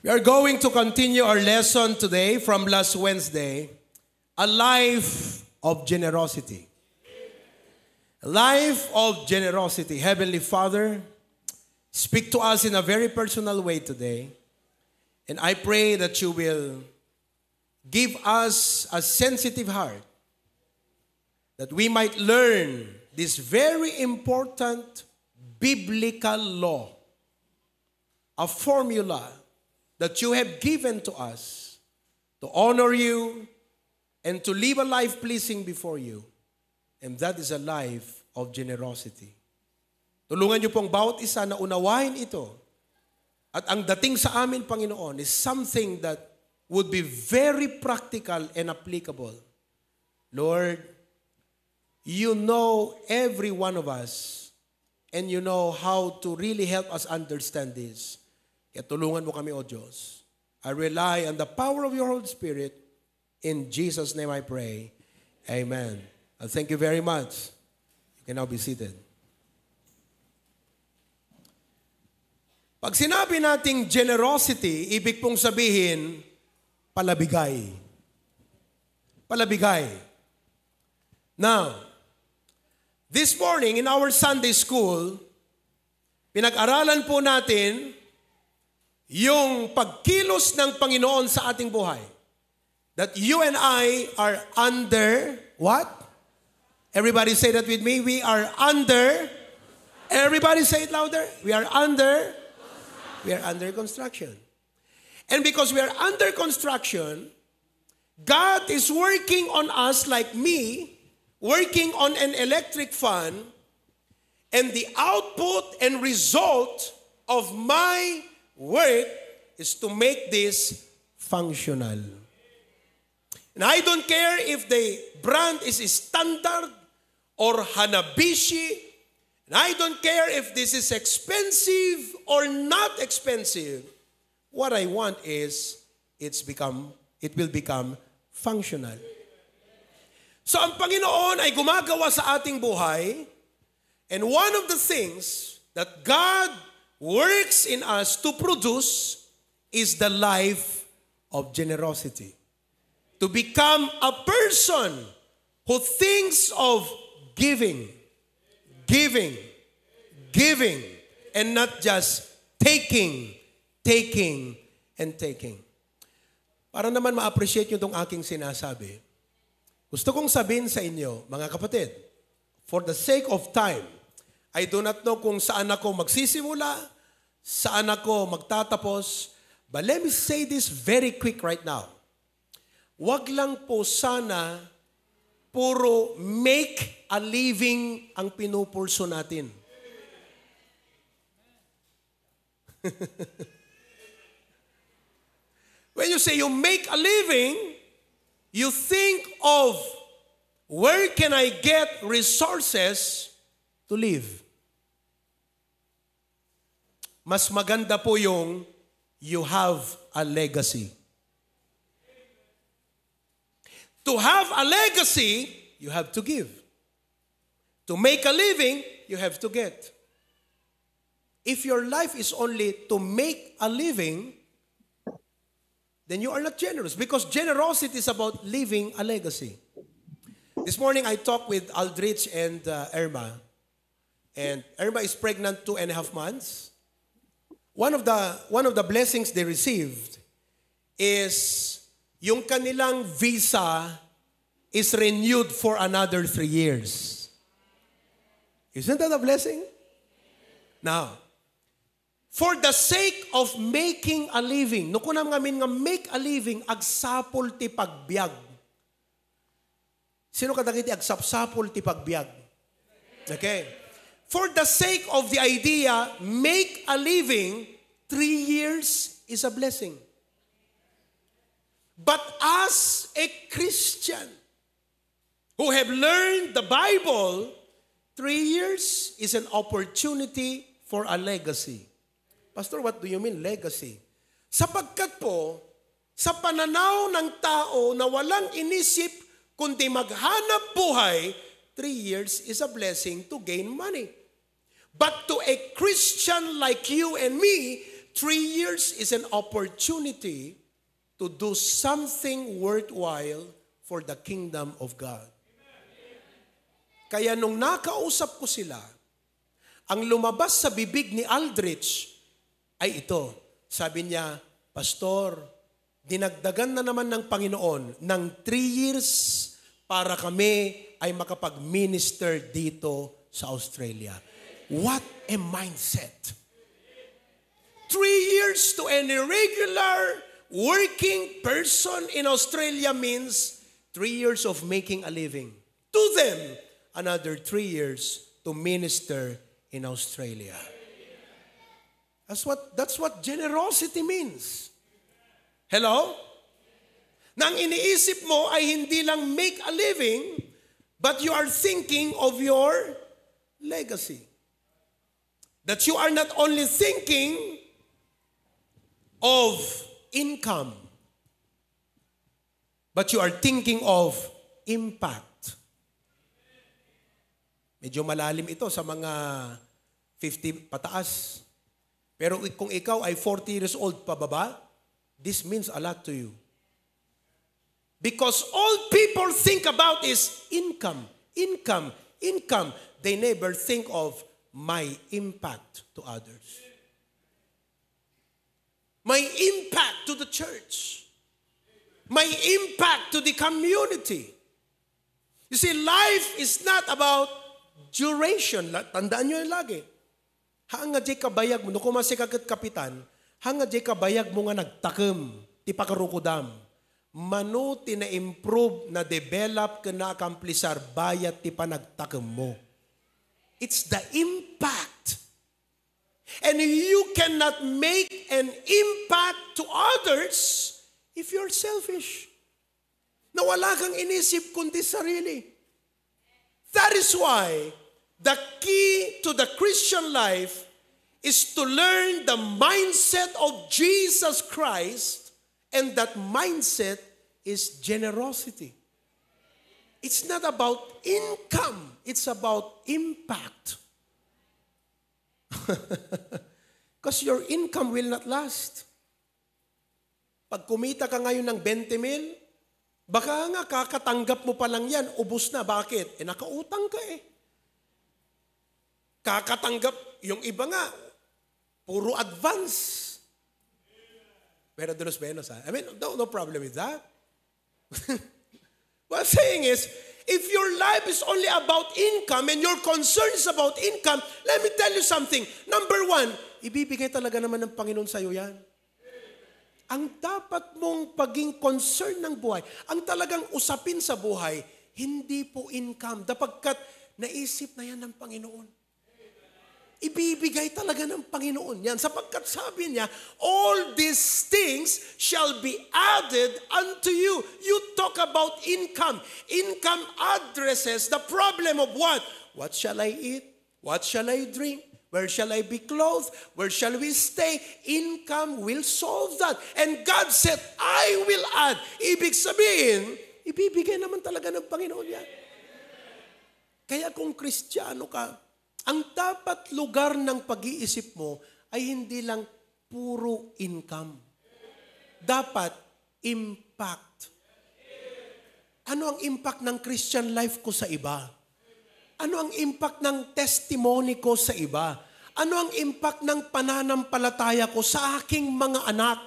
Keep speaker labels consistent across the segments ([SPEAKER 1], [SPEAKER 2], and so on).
[SPEAKER 1] We are going to continue our lesson today from last Wednesday, a life of generosity. A life of generosity. Heavenly Father, speak to us in a very personal way today. And I pray that you will give us a sensitive heart that we might learn this very important biblical law, a formula that you have given to us to honor you and to live a life pleasing before you. And that is a life of generosity. Tulungan niyo pong bawat isa na unawain ito. At ang dating sa amin, Panginoon, is something that would be very practical and applicable. Lord, you know every one of us and you know how to really help us understand this. Kaya tulungan mo kami, O Diyos. I rely on the power of your Holy Spirit. In Jesus' name I pray. Amen. Thank you very much. You can now be seated. Pag sinabi nating generosity, ibig pong sabihin, palabigay. Palabigay. Now, this morning in our Sunday school, pinag-aralan po natin yung pagkilos ng Panginoon sa ating buhay. That you and I are under, what? Everybody say that with me. We are under, everybody say it louder. We are under construction. And because we are under construction, God is working on us like me, working on an electric fan, and the output and result of my work is to make this functional. And I don't care if the brand is standard or HBBC. And I don't care if this is expensive or not expensive. What I want is it will become functional. So ang Panginoon ay gumagawa sa ating buhay, and one of the things that God works in us to produce is the life of generosity. To become a person who thinks of giving, and not just taking, and taking. Para naman ma-appreciate nyo itong aking sinasabi, gusto kong sabihin sa inyo, mga kapatid, for the sake of time, I do not know kung saan ako magsisimula, saan ako magtatapos, but let me say this very quick right now. Wag lang po sana puro make a living ang pinupulso natin. When you say you make a living, you think of where can I get resources to live. Mas maganda po yung you have a legacy. To have a legacy, you have to give. To make a living, you have to get. If your life is only to make a living, then you are not generous, because generosity is about leaving a legacy. This morning I talked with Aldrich and Irma. And Irma is pregnant 2.5 months. One of the blessings they received is yung kanilang visa is renewed for another 3 years. Isn't that a blessing? Now, for the sake of making a living, no kunam ngamin nga make a living, agsapol ti pagbiag. Sino kadagiti agsapsapol ti pagbiag? Okay. For the sake of the idea, make a living, 3 years is a blessing. But as a Christian who have learned the Bible, 3 years is an opportunity for a legacy. Pastor, what do you mean legacy? Sapagkat po, sa pananaw ng tao na walang inisip kundi maghanap buhay, 3 years is a blessing to gain money. But to a Christian like you and me, 3 years is an opportunity to do something worthwhile for the kingdom of God. Kaya nung nakausap ko sila, ang lumabas sa bibig ni Aldrich ay ito. Sabi niya, Pastor, dinagdagan na naman ng Panginoon ng 3 years para kami ay makapag-minister dito sa Australia. What a mindset! 3 years to any regular working person in Australia means 3 years of making a living. To them, another 3 years to minister in Australia. That's what generosity means. Hello? Nang iniisip mo ay hindi lang make a living, but you are thinking of your legacy. That you are not only thinking of income, but you are thinking of impact. Medyo malalim ito sa mga 50 pataas. Pero kung ikaw ay 40 years old pababa, this means a lot to you. Because all people think about is income, income, income. They never think of my impact to others. My impact to the church. My impact to the community. You see, life is not about duration. Tandaan nyo yun lagi. Hanga di kabayag mo, no kumasi kagat kapitan, hanga di kabayag mo nga nagtakem, ti pakarukudam. Mano tina-improve na develop ka na akamplisar bayat ti panagtakem mo. It's the impact. And you cannot make an impact to others if you're selfish. Na wala kang inisip kundi sarili. That is why the key to the Christian life is to learn the mindset of Jesus Christ, and that mindset is generosity. It's not about income, it's about impact. Because your income will not last. Pag kumita ka ngayon ng 20 mil, baka nga kakatanggap mo pa lang yan, ubos na. Bakit? Nakautang ka Kakatanggap, yung iba nga, puro advance. Pero de los menos, ha? I mean, no problem with that. What I'm saying is, if your life is only about income and your concern is about income, let me tell you something. Number 1, ibibigay talaga naman ng Panginoon sa'yo yan. Ang dapat mong paging concern ng buhay, ang talagang usapin sa buhay, hindi po income. Dapagkat naisip na yan ng Panginoon. Ibibigay talaga ng Panginoon yan. Sapagkat sabi niya, all these things shall be added unto you. You talk about income. Income addresses the problem of what? What shall I eat? What shall I drink? Where shall I be clothed? Where shall we stay? Income will solve that. And God said, I will add. Ibig sabihin, ibibigay naman talaga ng Panginoon yan. Kaya kung Kristiyano ka, ang dapat lugar ng pag-iisip mo ay hindi lang puro income. Dapat impact. Ano ang impact ng Christian life ko sa iba? Ano ang impact ng testimony ko sa iba? Ano ang impact ng pananampalataya ko sa aking mga anak?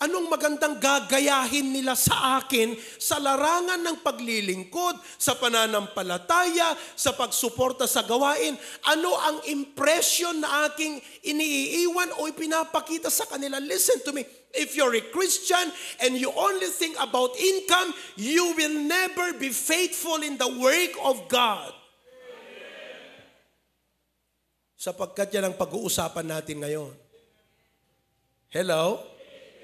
[SPEAKER 1] Anong magandang gagayahin nila sa akin sa larangan ng paglilingkod, sa pananampalataya, sa pagsuporta sa gawain? Ano ang impression na aking iniiwan o ipinapakita sa kanila? Listen to me. If you're a Christian and you only think about income, you will never be faithful in the work of God. Sapagkat yan ang pag-uusapan natin ngayon. Hello?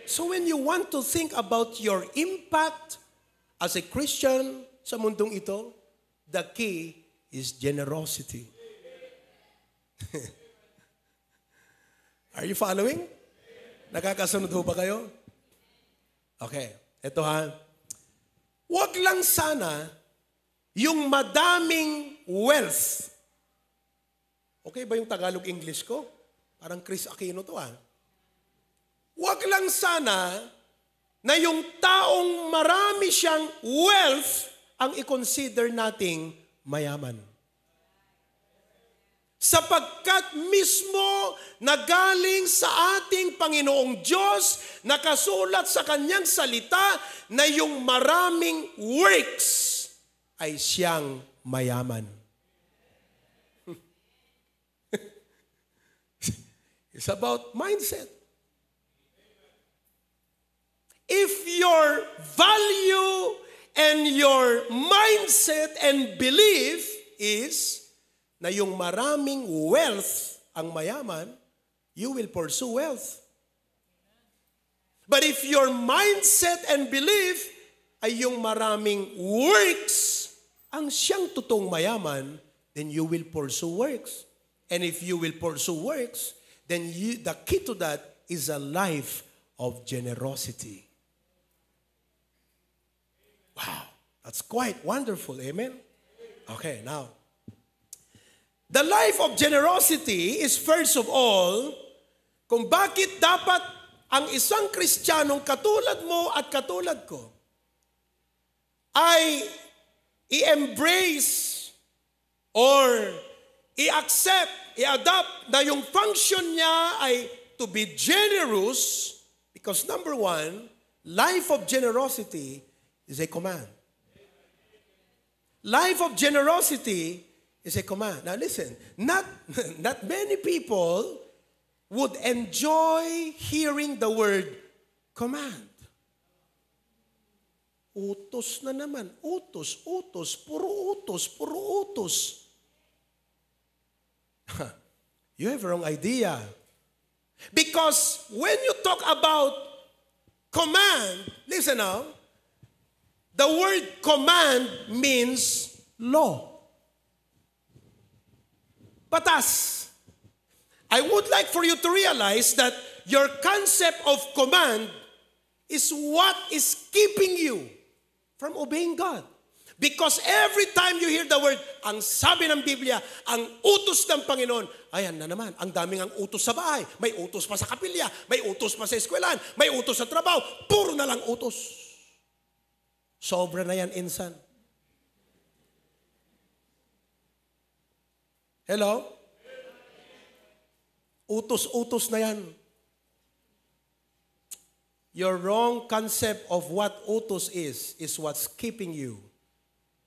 [SPEAKER 1] So when you want to think about your impact as a Christian sa mundong ito, the key is generosity. Are you following? Nakakasunod ho ba kayo? Okay, eto ha. Huwag lang sana yung madaming wealth. Okay ba yung Tagalog-English ko? Parang Chris Aquino to Huwag lang sana na yung taong marami siyang wealth ang i-consider nating mayaman. Sapagkat mismo nagaling sa ating Panginoong Diyos, nakasulat sa kanyang salita na yung maraming works ay siyang mayaman. It's about mindset. If your value and your mindset and belief is na yung maraming wealth ang mayaman, you will pursue wealth. But if your mindset and belief ay yung maraming works ang siyang totoong mayaman, then you will pursue works. And if you will pursue works, then the key to that is a life of generosity. Wow, that's quite wonderful. Amen? Okay, now, the life of generosity is first of all, kung bakit dapat ang isang Kristiyanong katulad mo at katulad ko ay i-embrace or i-accept, i-adapt na yung function niya ay to be generous because number one, life of generosity is a command. Life of generosity is a command. Now listen, not many people would enjoy hearing the word command. Utos na naman. Utos, utos, puro utos, puro utos. You have a wrong idea. Because when you talk about command, listen now, the word command means law. Batas. I would like for you to realize that your concept of command is what is keeping you from obeying God. Because every time you hear the word, ang sabi ng Biblia, ang utos ng Panginoon, ayan na naman, ang daming ang utos sa bahay, may utos pa sa kapilya, may utos pa sa eskwelahan, may utos sa trabaho, puro na lang utos. Sobra na yan, insan. Hello? Utos-utos na yan. Your wrong concept of what utos is what's keeping you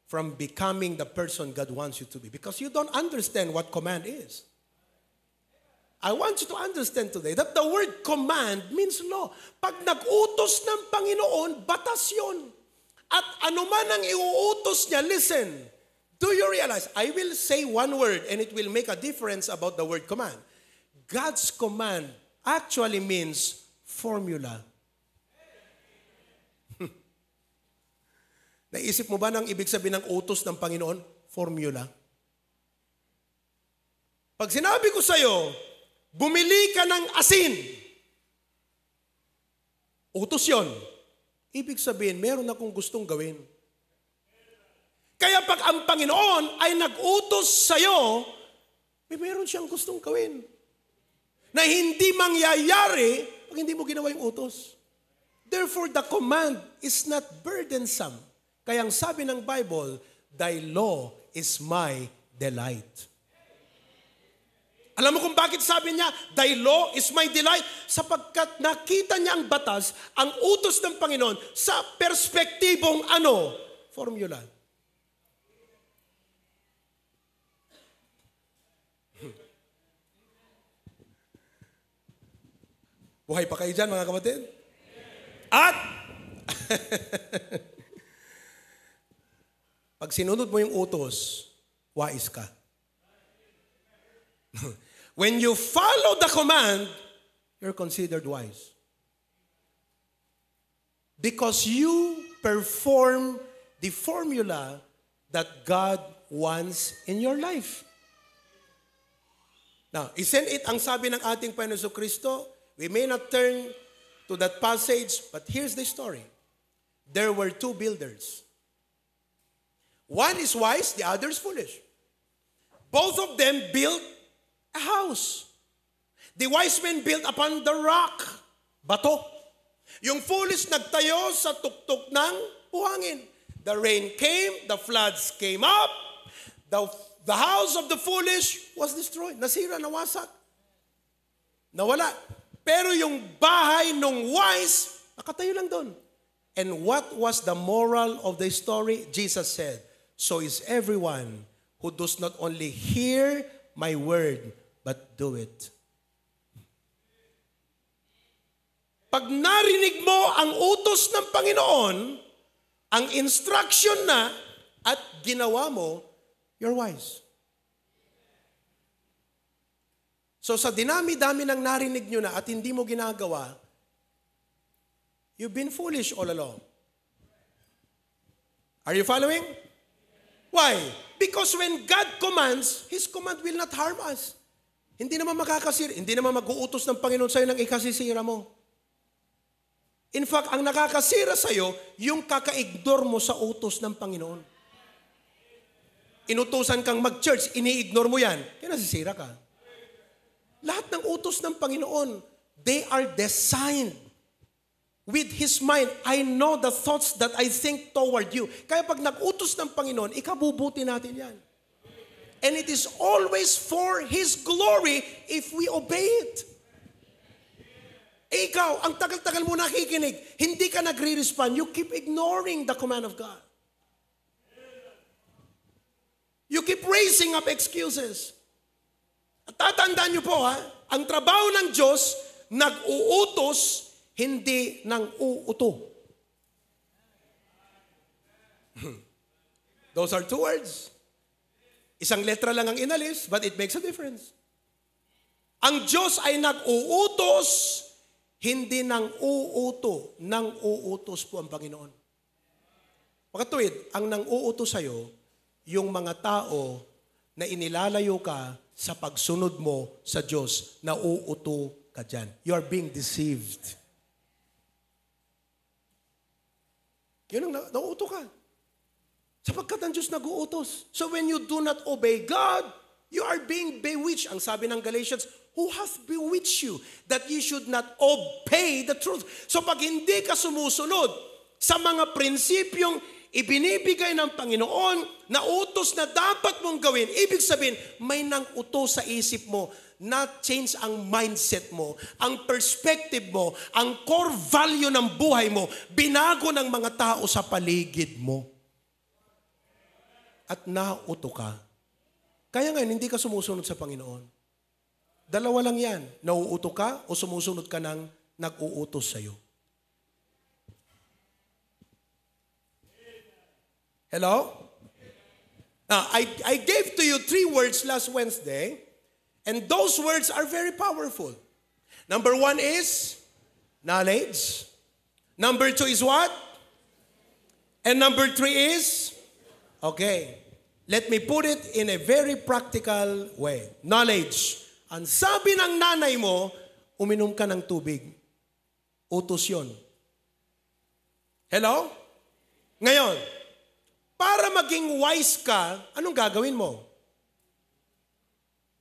[SPEAKER 1] from becoming the person God wants you to be. Because you don't understand what command is. I want you to understand today that the word command means law. Pag nag-utos ng Panginoon, batas yun. At anuman ang iuutos niya, listen, do you realize, I will say one word and it will make a difference about the word command. God's command actually means formula. Naisip mo ba ng ibig sabihin ng utos ng Panginoon? Formula. Pag sinabi ko sa'yo, bumili ka ng asin. Utos yun. Ibig sabihin, meron akong gustong gawin. Kaya pag ang Panginoon ay nag-utos sa'yo, meron siyang gustong gawin. Na hindi mangyayari pag hindi mo ginawa yung utos. Therefore, the command is not burdensome. Kaya ang sabi ng Bible, thy law is my delight. Alam mo kung bakit sabi niya, thy law is my delight? Sapagkat nakita niya ang batas, ang utos ng Panginoon sa perspektibong formula. Buhay pa kayo dyan, mga kapatid? At, pag sinunod mo yung utos, wais ka. When you follow the command, you're considered wise. Because you perform the formula that God wants in your life. Now, isn't it ang sabi ng ating Panginoon Kristo? We may not turn to that passage, but here's the story. There were two builders. One is wise, the other is foolish. Both of them built a house. The wise men built upon the rock. Bato. Yung foolish nagtayo sa tuktok ng buhangin. The rain came, the floods came up, the house of the foolish was destroyed. Nasira, nawasak. Nawala. Pero yung bahay ng wise, nakatayo lang doon. And what was the moral of the story? Jesus said, so is everyone who does not only hear my word, but do it. Pag narinig mo ang utos ng Panginoon, ang instruction na, at ginawa mo, you're wise. So sa dinami-dami ng narinig nyo na at hindi mo ginagawa, you've been foolish all along. Are you following? Why? Because when God commands, His command will not harm us. Hindi naman makakasira, hindi naman mag-uutos ng Panginoon sa'yo ng ikasisira mo. In fact, ang nakakasira sa'yo, yung kaka-ignore mo sa utos ng Panginoon. Inutusan kang mag-church, ini-ignore mo yan, kaya nasisira ka. Lahat ng utos ng Panginoon, they are designed with His mind. I know the thoughts that I think toward you. Kaya pag nag-utos ng Panginoon, ikabubuti natin yan. And it is always for His glory if we obey it. Ikaw, ang tagal-tagal mo nakikinig, hindi ka nagre-respond, you keep ignoring the command of God. You keep raising up excuses. At tatandaan niyo po ang trabaho ng Diyos, nag-uutos, hindi nang uuto. Those are two words. Isang letra lang ang inalis, but it makes a difference. Ang Diyos ay nag-uutos, hindi nang uuto, nang uutos po ang Panginoon. Makatuwid, ang nang uutos sa'yo, yung mga tao na inilalayo ka sa pagsunod mo sa Diyos, na uuto ka dyan. You are being deceived. Yun ang nauuto ka. Sapagkat ang Diyos nag-uutos. So when you do not obey God, you are being bewitched. Ang sabi ng Galatians, who hath bewitched you that you should not obey the truth? So pag hindi ka sumusunod sa mga prinsipyong ibinibigay ng Panginoon na utos na dapat mong gawin, ibig sabihin, may nang utos sa isip mo, na-change ang mindset mo, ang perspective mo, ang core value ng buhay mo, binago ng mga tao sa paligid mo. At nauto ka. Kaya ngayon, hindi ka sumusunod sa Panginoon. Dalawa lang yan. Nauuto ka o sumusunod ka ng nag-uutos sa'yo. Hello? Now, I gave to you 3 words last Wednesday, and those words are very powerful. Number 1 is knowledge. Number 2 is what? And number 3 is? Okay. Let me put it in a very practical way. Knowledge. Ang sabi ng nanay mo, uminom ka ng tubig. Utos yun. Hello? Ngayon, para maging wise ka, anong gagawin mo?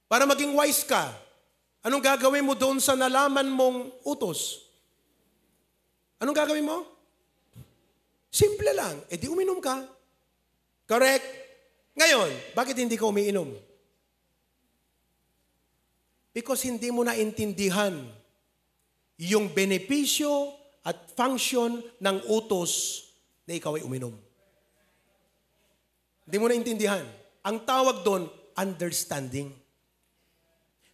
[SPEAKER 1] Para maging wise ka, anong gagawin mo doon sa nalaman mong utos? Anong gagawin mo? Simple lang. E di uminom ka. Correct? Ngayon, bakit hindi ka umiinom? Because hindi mo naintindihan yung benepisyo at function ng utos na ikaw ay uminom. Hindi mo naintindihan. Ang tawag doon, understanding.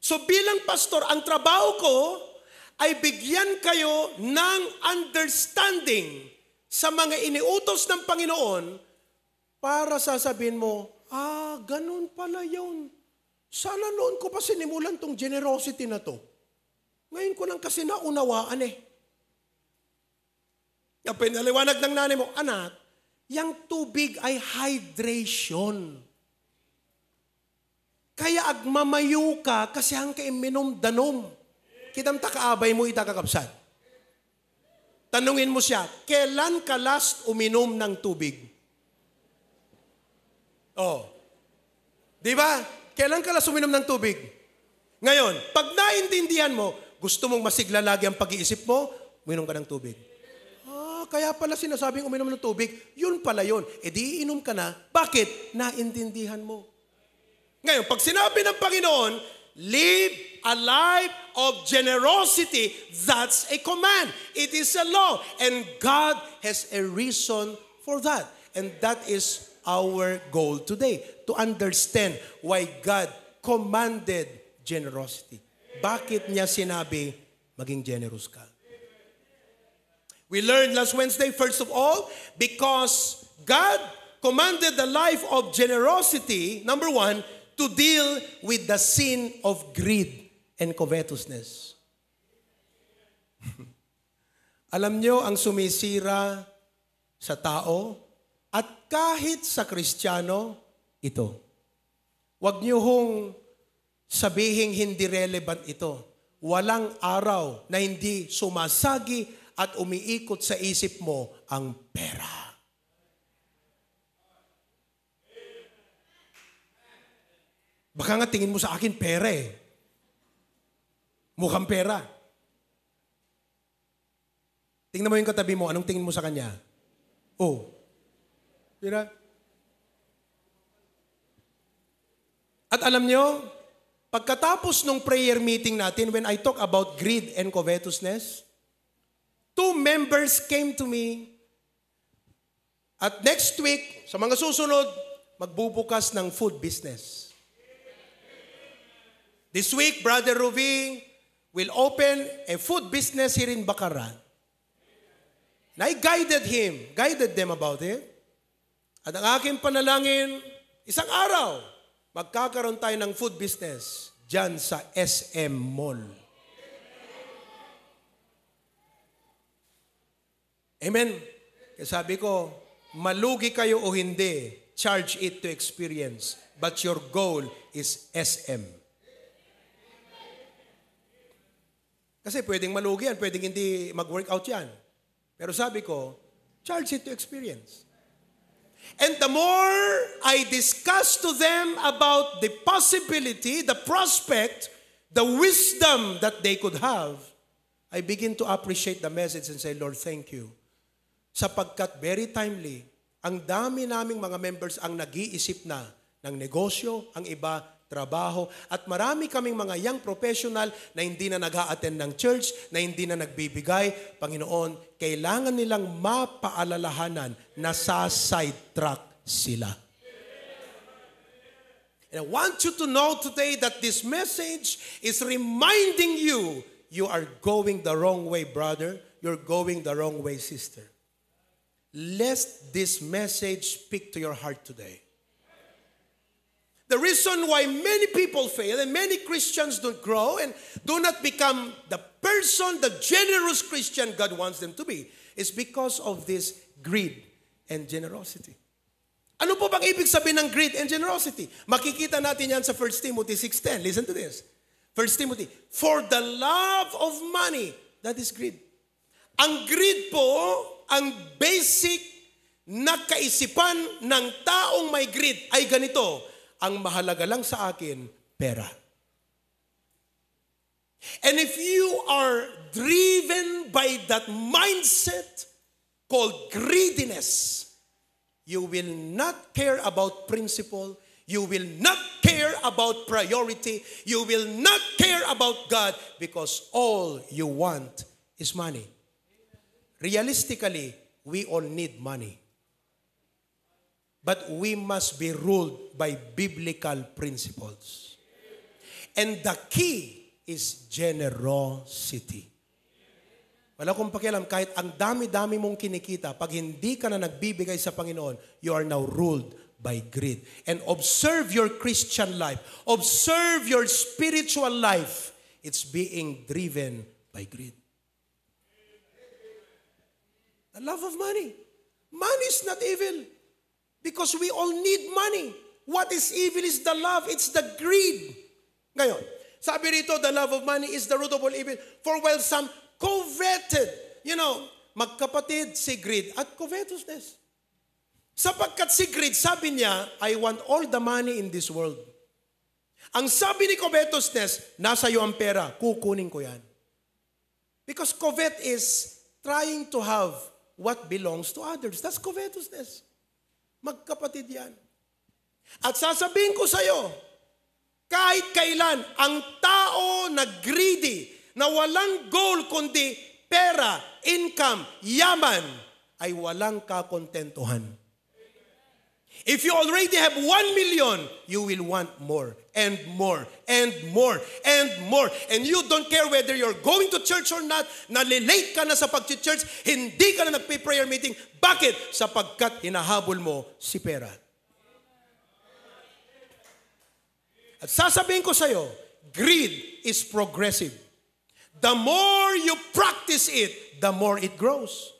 [SPEAKER 1] So bilang pastor, ang trabaho ko ay bigyan kayo ng understanding sa mga iniutos ng Panginoon para sasabihin mo, ganun pala yun. Sana noon ko pa sinimulan tong generosity na to. Ngayon ko lang kasi naunawaan Yung pinaliwanag ng nanay mo, anak, yung tubig ay hydration. Kaya agmamayo ka kasi ang kainom danom. Kitam takaabay mo itakakapsat. Tanungin mo siya, kailan ka last uminom ng tubig? Di ba? Kailan ka last uminom ng tubig? Ngayon, pag naintindihan mo, gusto mong masigla lagi ang pag-iisip mo, uminom ka ng tubig. Kaya pala sinasabing uminom ng tubig, yun pala yun. E di iinom ka na. Bakit? Naintindihan mo. Ngayon, pag sinabi ng Panginoon, live a life of generosity, that's a command. It is a law. And God has a reason for that. And that is our goal today, to understand why God commanded generosity. Bakit niya sinabi, maging generous ka? We learned last Wednesday, first of all, because God commanded the life of generosity, number one, to deal with the sin of greed and covetousness. Alam nyo, ang sumisira sa tao, at kahit sa Kristiyano, ito. Huwag niyo hong sabihing hindi relevant ito. Walang araw na hindi sumasagi at umiikot sa isip mo ang pera. Baka nga tingin mo sa akin pera eh. Mukhang pera. Tingnan mo yung katabi mo, anong tingin mo sa kanya? Oh. Diba? At alam nyo, pagkatapos nung prayer meeting natin, when I talk about greed and covetousness, 2 members came to me. At next week, sa mga susunod, magbubukas ng food business. This week, Brother Provy will open a food business here in Bacarra. And I guided them about it. At ang aking panalangin, isang araw, magkakaroon tayo ng food business dyan sa SM Mall. Amen. Kaya sabi ko, malugi kayo o hindi, charge it to experience. But your goal is SM. Kasi pwedeng malugi yan, pwedeng hindi mag-workout yan. Pero sabi ko, charge it to experience. And the more I discuss to them about the possibility, the prospect, the wisdom that they could have, I begin to appreciate the message and say, Lord, thank you. Sapagkat very timely, ang dami naming mga members ang nag-iisip na ng negosyo, ang iba trabaho, at marami kaming mga young professional na hindi na nag-a-attend ng church, na hindi na nagbibigay. Panginoon, kailangan nilang mapaalalahanan na sa sidetrack sila. And I want you to know today that this message is reminding you, you are going the wrong way, brother. You're going the wrong way, sister. Let this message speak to your heart today. The reason why many people fail and many Christians don't grow and do not become the person, the generous Christian God wants them to be, is because of this greed and generosity. Ano po bang ibig sabihin ng greed and generosity? Makikita natin yan sa 1 Timothy 6:10. Listen to this. 1 Timothy, for the love of money, that is greed. Ang greed po, ang basic na kaisipan ng taong may greed ay ganito. Ang mahalaga lang sa akin, pera. And if you are driven by that mindset called greediness, you will not care about principle, you will not care about priority, you will not care about God because all you want is money. Realistically, we all need money. But we must be ruled by biblical principles. And the key is generosity. Wala kong pakialam, kahit ang dami-dami mong kinikita, pag hindi ka na nagbibigay sa Panginoon, you are now ruled by greed. And observe your Christian life. Observe your spiritual life. It's being driven by greed. The love of money. Money is not evil. Because we all need money. What is evil is the love. It's the greed. Ngayon, sabi rito, the love of money is the root of all evil. For while some coveted, magkapatid si greed at covetousness. Sapagkat si greed, sabi niya, I want all the money in this world. Ang sabi ni covetousness, nasa iyo ang pera, kukunin ko yan. Because covet is trying to have what belongs to others. That's covetousness. Magkapatid yan. At sasabihin ko sa iyo, kahit kailan, ang tao na greedy, na walang goal kundi pera, income, yaman, ay walang kakontentuhan. If you already have 1 million, you will want more and more and more and more. And you don't care whether you're going to church or not, nalilate ka na sa pag-church, hindi ka na nagpe-prayer meeting. Bakit? Sapagkat hinahabol mo si pera. At sasabihin ko sa iyo, greed is progressive. The more you practice it, the more it grows.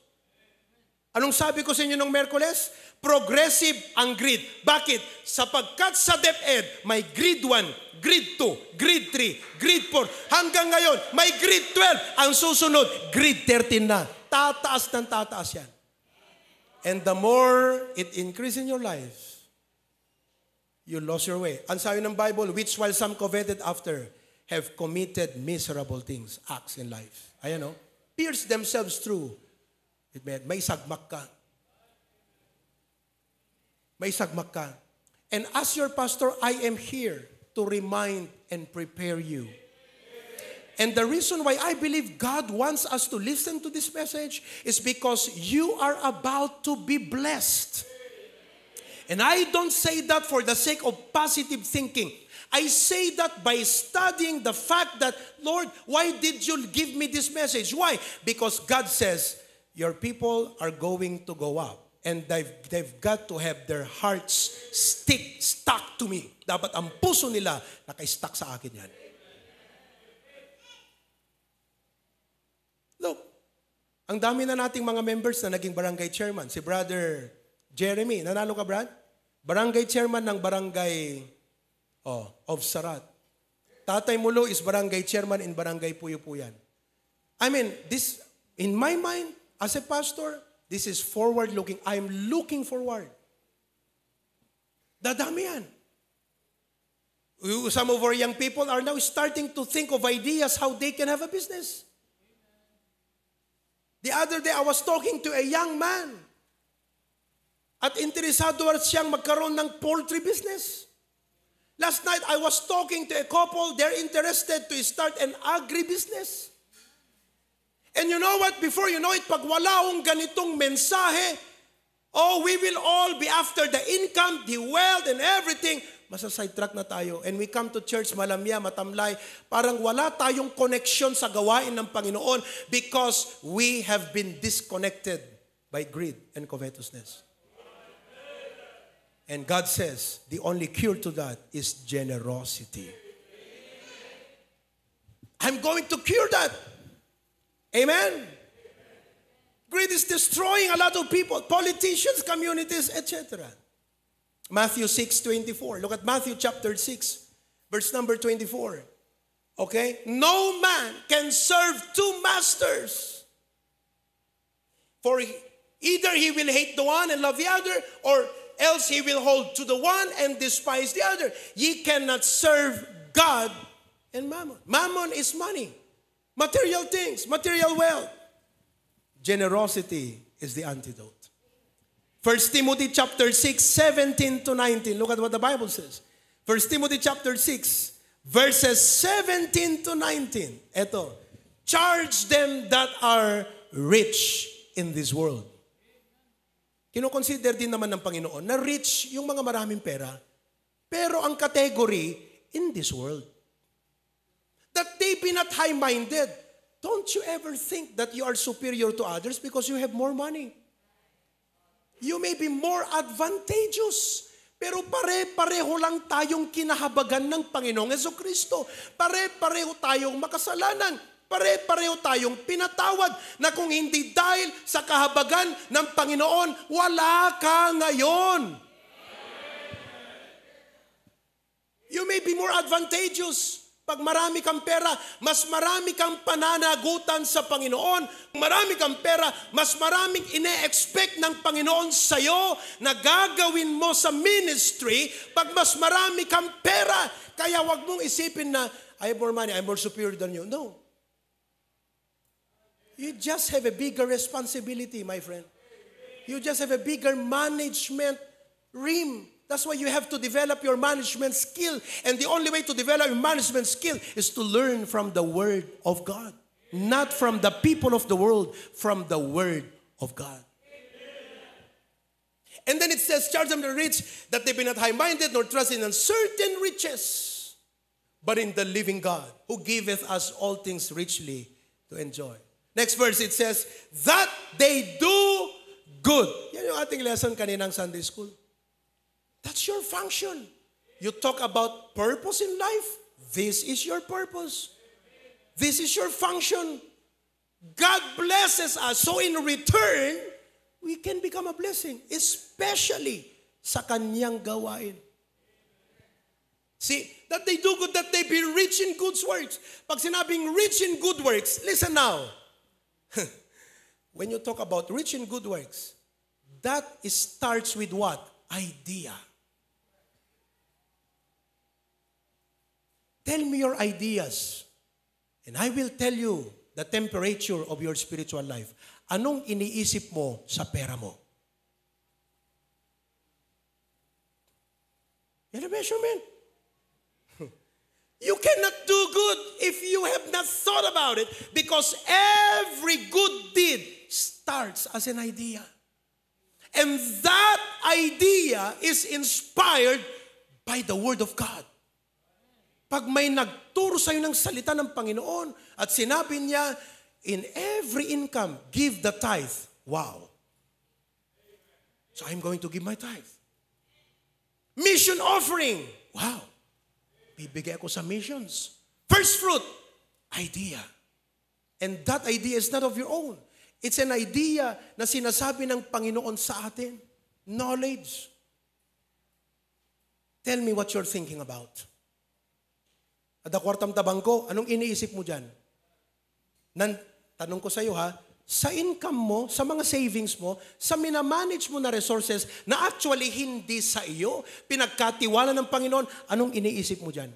[SPEAKER 1] Anong sabi ko sa inyo nung Merkules? Progressive ang greed. Bakit? Sapagkat sa DepEd, may grade 1, grade 2, grade 3, grade 4. Hanggang ngayon, may grade 12. Ang susunod, grade 13 na. Tataas ng tataas yan. And the more it increases in your life, you lost your way. Ang sabi ng Bible, which while some coveted after, have committed miserable things, acts in life. Ayan o. Pierce themselves through. May sagmak ka. May sagmak ka. And as your pastor, I am here to remind and prepare you. And the reason why I believe God wants us to listen to this message is because you are about to be blessed. And I don't say that for the sake of positive thinking. I say that by studying the fact that, Lord, why did you give me this message? Why? Because God says, your people are going to go up. And they've got to have their hearts stuck to me. Dapat ang puso nila naka-stuck sa akin yan. Look, ang dami na nating mga members na naging barangay chairman. Si Brother Jeremy, nanalo ka, Brad? Barangay chairman ng barangay of Sarat. Tatay Mulo is barangay chairman in barangay Puyo-Puyan. I mean, this, in my mind, as a pastor, this is forward-looking. I'm looking forward. Dadami yan. Some of our young people are now starting to think of ideas how they can have a business. The other day, I was talking to a young man. At interesado siyang magkaroon ng poultry business. Last night, I was talking to a couple. They're interested to start an agri-business. And you know what? Before you know it, pag wala akong ganitong mensahe, we will all be after the income, the wealth, and everything. Masa-sidetrack na tayo. And we come to church, malamya, matamlay. Parang wala tayong connection sa gawain ng Panginoon because we have been disconnected by greed and covetousness. And God says, the only cure to that is generosity. I'm going to cure that. Amen? Greed is destroying a lot of people, politicians, communities, etc. Matthew 6:24. Look at Matthew chapter 6, verse number 24. Okay? No man can serve two masters. For either he will hate the one and love the other, or else he will hold to the one and despise the other. Ye cannot serve God and mammon. Mammon is money. Material things, material wealth. Generosity is the antidote. 1 Timothy chapter 6, 17 to 19. Look at what the Bible says. 1 Timothy chapter 6, verses 17 to 19. Eto, charge them that are rich in this world. Kino-consider din naman ng Panginoon na rich yung mga maraming pera, pero ang category in this world. That they be not high-minded. Don't you ever think that you are superior to others because you have more money. You may be more advantageous. Pero pare-pareho lang tayong kinahabagan ng Panginoong Jesucristo. Pare-pareho tayong makasalanan. Pare-pareho tayong pinatawad na kung hindi dahil sa kahabagan ng Panginoon, wala ka ngayon. You may be more advantageous. Pag marami kang pera, mas marami kang pananagutan sa Panginoon. Marami kang pera, mas maraming ine-expect ng Panginoon sa'yo na gagawin mo sa ministry pag mas marami kang pera. Kaya wag mong isipin na, I have more money, I'm more superior than you. No. You just have a bigger responsibility, my friend. You just have a bigger management rim. That's why you have to develop your management skill. And the only way to develop your management skill is to learn from the Word of God. Not from the people of the world, from the Word of God. And then it says, charge them the rich, that they be not high-minded, nor trust in uncertain riches, but in the living God, who giveth us all things richly to enjoy. Next verse, it says, that they do good. Yan yung ating lesson kaninang Sunday school. That's your function. You talk about purpose in life. This is your purpose. This is your function. God blesses us. So in return, we can become a blessing. Especially sa kanyang gawain. See, that they do good, that they be rich in good works. Pag sinabing rich in good works, listen now. When you talk about rich in good works, that starts with what? Idea. Tell me your ideas, and I will tell you the temperature of your spiritual life. Anong iniisip mo sa pera mo? Yan ang measurement. You cannot do good if you have not thought about it, because every good deed starts as an idea. And that idea is inspired by the Word of God. Pag may nagturo sa'yo ng salita ng Panginoon at sinabi niya, in every income, give the tithe. Wow. So I'm going to give my tithe. Mission offering. Wow. Bibigay ako sa missions. First fruit. Idea. And that idea is not of your own. It's an idea na sinasabi ng Panginoon sa atin. Knowledge. Tell me what you're thinking about. Ada kwartam tabang ko, anong iniisip mo dyan? Tanong ko sa iyo ha, sa income mo, sa mga savings mo, sa minamanage mo na resources na actually hindi sa iyo, pinagkatiwala ng Panginoon, anong iniisip mo dyan?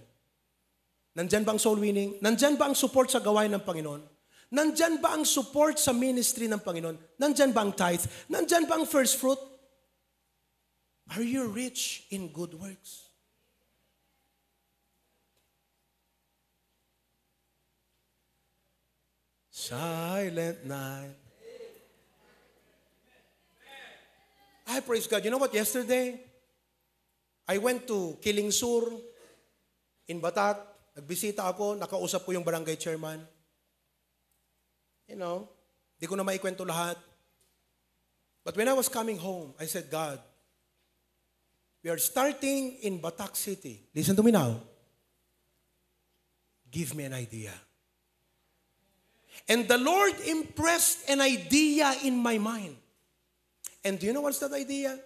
[SPEAKER 1] Nandyan ba ang soul winning? Nandyan ba ang support sa gawain ng Panginoon? Nandyan ba ang support sa ministry ng Panginoon? Nandyan ba ang tithe? Nandyan ba ang first fruit? Are you rich in good works? Silent night. I praise God. You know what? Yesterday, I went to Kiling Sur in Batak. Nagbisita ako. Nakausap ko yung barangay chairman. You know, di ko na maikwento lahat. But when I was coming home, I said, God, we are starting in Batak City. Listen to me now. Give me an idea. And the Lord impressed an idea in my mind. And do you know what's that idea?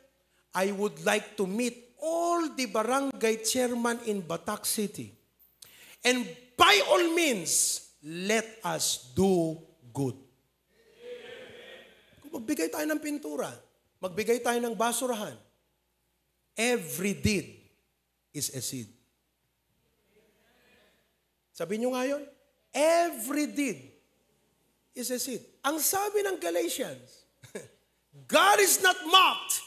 [SPEAKER 1] I would like to meet all the barangay chairman in Batak City. And by all means, let us do good. Kung magbigay tayo ng pintura, magbigay tayo ng basurahan, every deed is a seed. Sabihin nyo nga yun, every deed is a seed. Ang sabi ng Galatians, God is not mocked.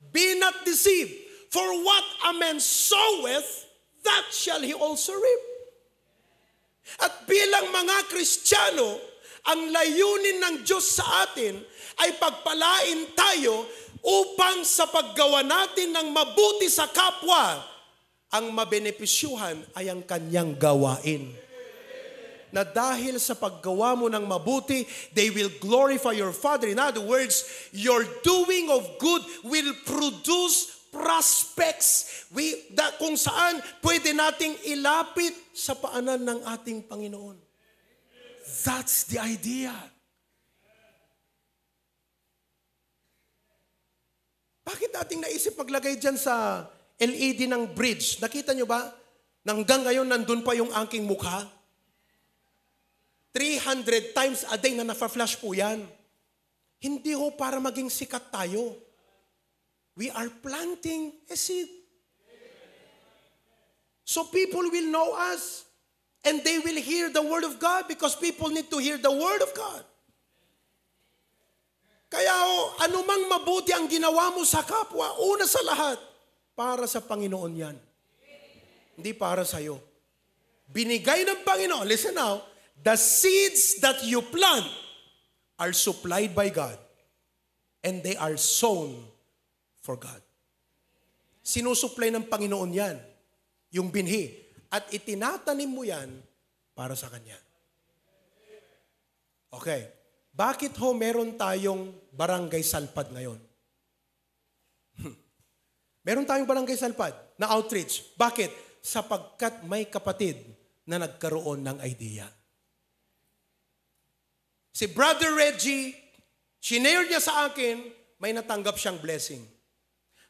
[SPEAKER 1] Be not deceived. For what a man soweth, that shall he also reap. At bilang mga Kristiyano, ang layunin ng Diyos sa atin ay pagpalain tayo upang sa paggawa natin ng mabuti sa kapwa, ang mabenepisyuhan ay ang kanyang gawain. Na dahil sa paggawa mo ng mabuti, they will glorify your Father. In other words, your doing of good will produce prospects. Kung saan pwede nating ilapit sa paanan ng ating Panginoon. That's the idea. Bakit nating naisip maglagay dyan sa LED ng bridge? Nakita nyo ba? Hanggang ngayon, nandun pa yung aking mukha. 300 times a day na nafa-flash po yan. Hindi ho para maging sikat tayo. We are planting a seed. So people will know us. And they will hear the Word of God because people need to hear the Word of God. Kaya anumang mabuti ang ginawa mo sa kapwa, una sa lahat, para sa Panginoon yan. Hindi para sa'yo. Binigay ng Panginoon, listen now, the seeds that you plant are supplied by God and they are sown for God. Sinusupply ng Panginoon yan, yung binhi, at itinatanim mo yan para sa Kanya. Okay. Bakit ho meron tayong barangay salpad ngayon? Meron tayong barangay salpad na outreach. Bakit? Sapagkat may kapatid na nagkaroon ng idea. Si Brother Brgy, shinare niya sa akin, may natanggap siyang blessing.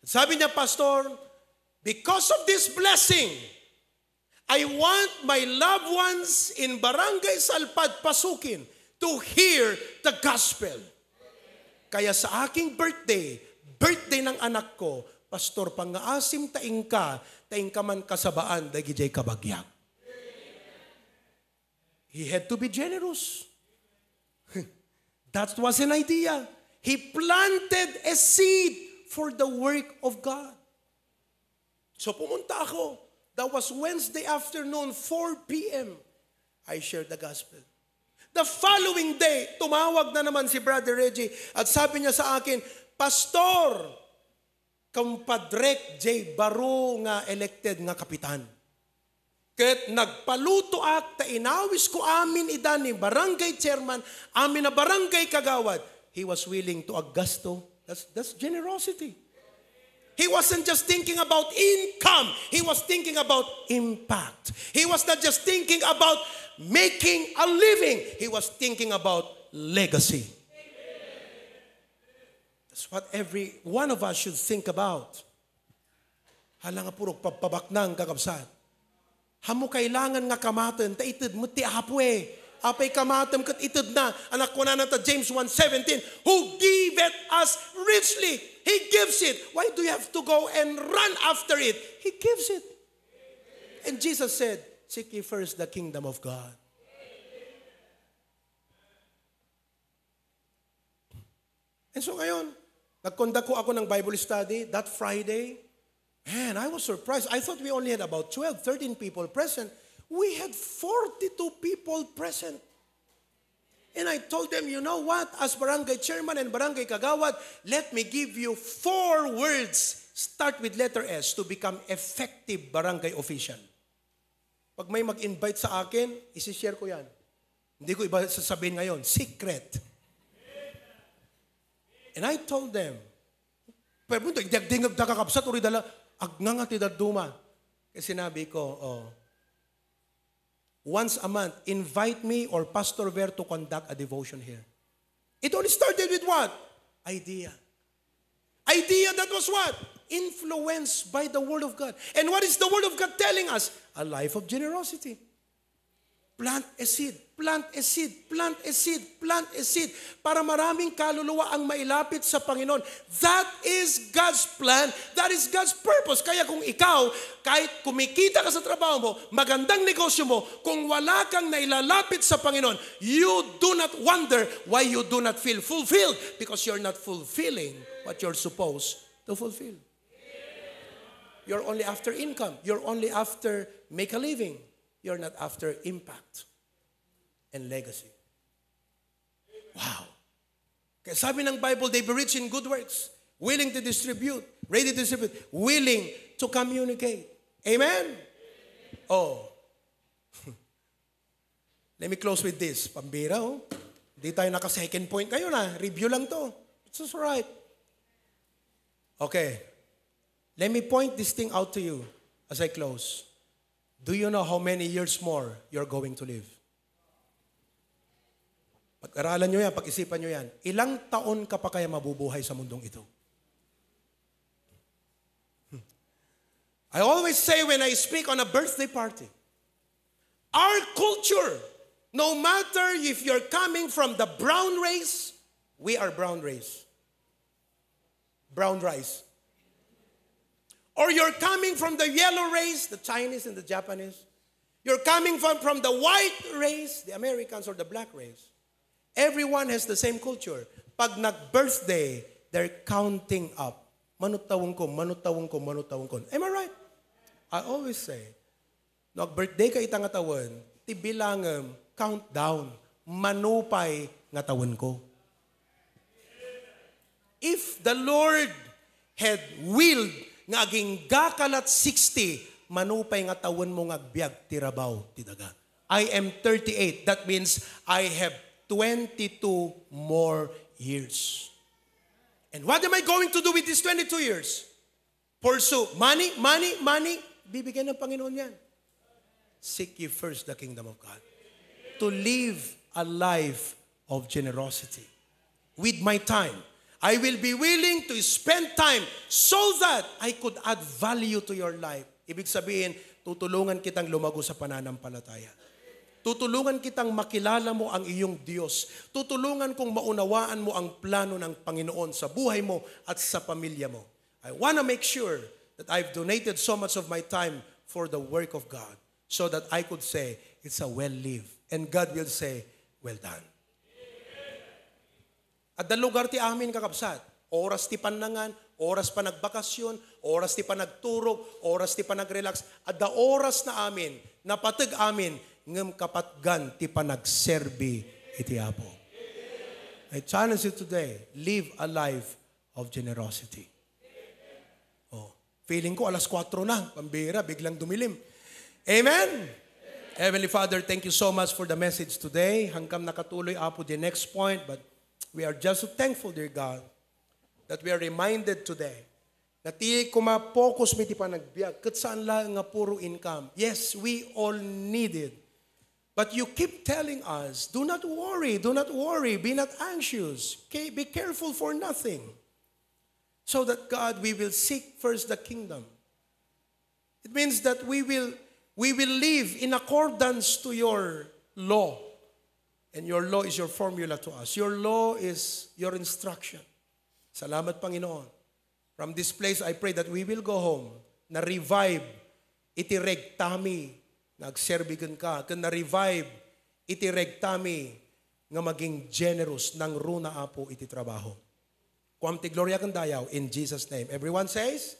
[SPEAKER 1] Sabi niya, Pastor, because of this blessing, I want my loved ones in Barangay Salpad Pasukin to hear the gospel. Kaya sa aking birthday ng anak ko, Pastor, pang-aasim taing ka man kasabaan, dagijay kabagyak. He had to be generous. That was an idea. He planted a seed for the work of God. So pumunta ako. That was Wednesday afternoon, 4 p.m. I shared the gospel. The following day, tumawag na naman si Brother Brgy at sabi niya sa akin, Pastor, kumpadrek J. Baro nga elected nga kapitan. Ket nagpaluto ak, ta inawis ko amin idan ni barangay chairman, amin na barangay kagawad. He was willing to agasto. That's generosity. He wasn't just thinking about income. He was thinking about impact. He was not just thinking about making a living. He was thinking about legacy. That's what every one of us should think about. Hala nga puro pabaknang kakabsat. Hamo kailangan nga kamaten, ta itid mo ti hapwe. Apay kamatem kat itid na. Anak ko na ta James 1:17, who giveth us richly. He gives it. Why do you have to go and run after it? He gives it. And Jesus said, seek ye first the kingdom of God. And so ngayon, nag-conduct ko ako ng Bible study that Friday. Man, I was surprised. I thought we only had about 12, 13 people present. We had 42 people present. And I told them, you know what? As barangay chairman and barangay kagawad, let me give you 4 words. Start with letter S to become effective barangay official. Pag may mag-invite sa akin, isi-share ko yan. Hindi ko iba sasabihin ngayon. Secret. And I told them, pero dingag kakapsat, uri dala, agnanga ti duma. Kasi sinabi ko, once a month, invite me or Pastor Ver to conduct a devotion here. It only started with what? Idea. Idea that was what? Influenced by the Word of God. And what is the Word of God telling us? A life of generosity. Plant a seed, plant a seed, plant a seed, plant a seed para maraming kaluluwa ang mailapit sa Panginoon. That is God's plan. That is God's purpose. Kaya kung ikaw, kahit kumikita ka sa trabaho mo, magandang negosyo mo, kung wala kang nailalapit sa Panginoon, you do not wonder why you do not feel fulfilled because you're not fulfilling what you're supposed to fulfill. You're only after income. You're only after make a living. You're not after impact and legacy. Wow. Kaya sabi ng Bible, they be rich in good works, willing to distribute, ready to distribute, willing to communicate. Amen? Oh. Let me close with this. Pambira, oh. Hindi tayo naka-second point kayo na. Review lang to. It's just right. Okay. Let me point this thing out to you as I close. Do you know how many years more you're going to live? Pag-aralan nyo yan, pag-isipan nyo yan. Ilang taon ka pa kaya mabubuhay sa mundong ito? I always say when I speak on a birthday party, our culture, no matter if you're coming from the brown race, we are brown race. Brown rice. Or you're coming from the yellow race, the Chinese and the Japanese. You're coming from the white race, the Americans or the black race. Everyone has the same culture. Pag nag-birthday, they're counting up. Manutawon ko, manutawon ko, manutawon ko. Am I right? I always say, nag-birthday ka itang atawon, tibilangam, countdown, manupay nga tawon ko. If the Lord had willed nga aging gakalat 60, manupay nga tawon mo nga agbyag tirabaw tidaga. I am 38. That means I have 22 more years. And what am I going to do with these 22 years? Pursue money, money, money. Bibigyan ng Panginoon yan. Seek ye first the kingdom of God. To live a life of generosity. With my time, I will be willing to spend time so that I could add value to your life. Ibig sabihin, tutulungan kitang lumago sa pananampalataya. Tutulungan kitang makilala mo ang iyong Diyos. Tutulungan kong maunawaan mo ang plano ng Panginoon sa buhay mo at sa pamilya mo. I want to make sure that I've donated so much of my time for the work of God so that I could say, it's a well-lived. And God will say, well done. At the lugar ti amin kakabsat, oras ti panangan, oras pa nagbakasyon, oras ti pa nagturog, oras ti pa nagrelax, at the oras na amin, napatag amin, ngem kapatgan ti pa nagserbi iti Apo. I challenge you today, live a life of generosity. Oh, feeling ko alas 4 na, pambira, biglang dumilim. Amen? Heavenly Father, thank you so much for the message today. Hanggang nakatuloy, Apo, the next point, but we are just so thankful, dear God, that we are reminded today na ti kuma-focus mi ti panagbiag, kat saan lang nga puro income. Yes, we all need it. But you keep telling us, do not worry, be not anxious. Okay? Be careful for nothing. So that, God, we will seek first the kingdom. It means that we will live in accordance to your law. And your law is your formula to us. Your law is your instruction. Salamat, Panginoon. From this place, I pray that we will go home, na-revive, itireg tami, nagserbigan ka, kung na-revive, itireg tami, nga maging generous, nang runa, Apo, iti trabaho. Kuam ti gloria kang dayaw, in Jesus' name. Everyone says,